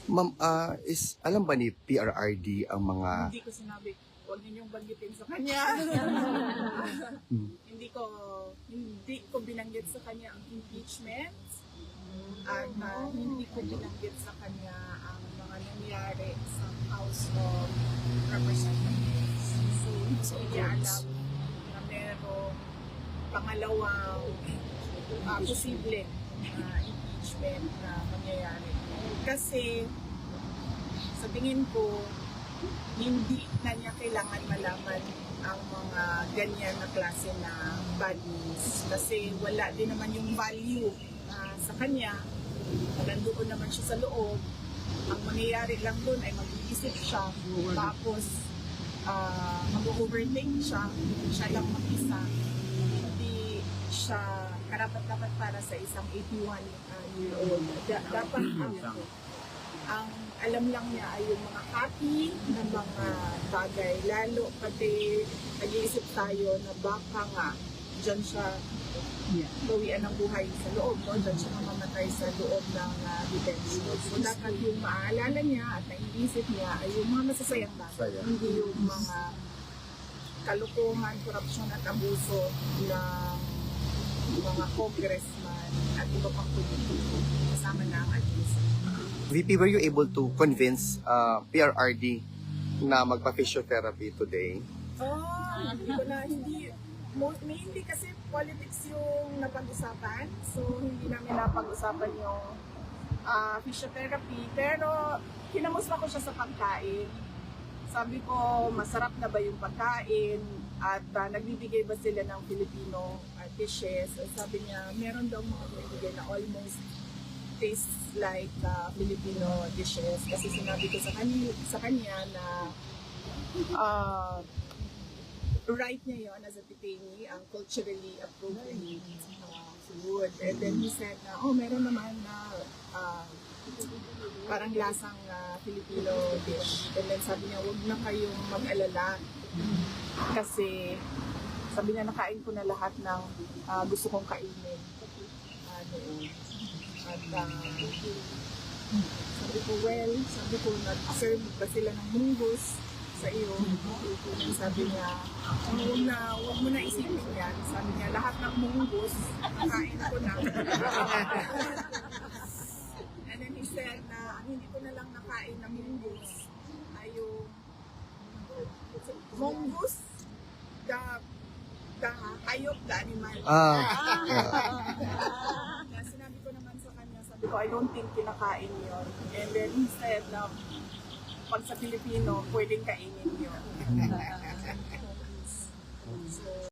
Ma'am, alam ba ni PRRD ang mga... Hindi ko sinabi, huwag ninyong banggitin sa kanya. hindi ko binanggit sa kanya ang impeachment at hindi ko binanggit sa kanya ang mga nangyari sa House of Representatives. So, hindi ko niya alam na merong pangalawang posible impeachment na mangyayari. Kasi sa tingin ko, hindi na niya kailangan malaman ang mga ganyan na klase na bodies kasi wala din naman yung value sa kanya. Nandoon naman siya sa loob. Ang mangyayari lang doon ay mag-iisip siya tapos mag-overthink siya lang mag-isa. Hindi siya karapat-dapat para sa isang 81-year-old. Dapat ang alam lang niya ay yung mga copy ng mga bagay. Lalo pati nag-iisip tayo na baka nga dyan siya gawian ng buhay sa loob, no? Dyan siya mamamatay sa loob ng detention. So dapat yung maaalala niya at naiisip niya ay yung mga masasayang bagay. Hindi yung mga kalukuhan, korupsyon at abuso ng mga congressman at iba pang politiko kasama na ang administration. VP, were you able to convince PRRD na magpa-physiotherapy today? Hindi kasi politics yung napag-usapan. So, hindi namin napag-usapan yung physiotherapy. Pero, kinamusta ko siya sa pagkain. Sabi ko, masarap na ba yung pagkain? At nagbibigay ba sila ng Filipino dishes? Sabi niya, meron daw mga nagbibigay na almost tastes like Filipino dishes. Kasi sinabi ko sa kanya na right niya yun as a detainee, ang culturally appropriate food. And then he said na, meron naman na parang lasang Filipino dish. And then sabi niya, huwag na kayong mag-alala. Kasi sabi niya, nakain ko na lahat ng gusto kong kainin. At sabi ko, nag-serve ba sila ng munggus sa iyo? Sabi niya, huwag mo na isipin yan. Sabi niya, lahat ng munggus, kain ko na. And then he said na, hindi ko na lang nakain na munggus ay yung munggus, the hayop, the animal. Sinabi ko naman sa kanya, sabi ko, I don't think kinakain yun. And then he said na, pag sa Pilipino, pwedeng kainin yun.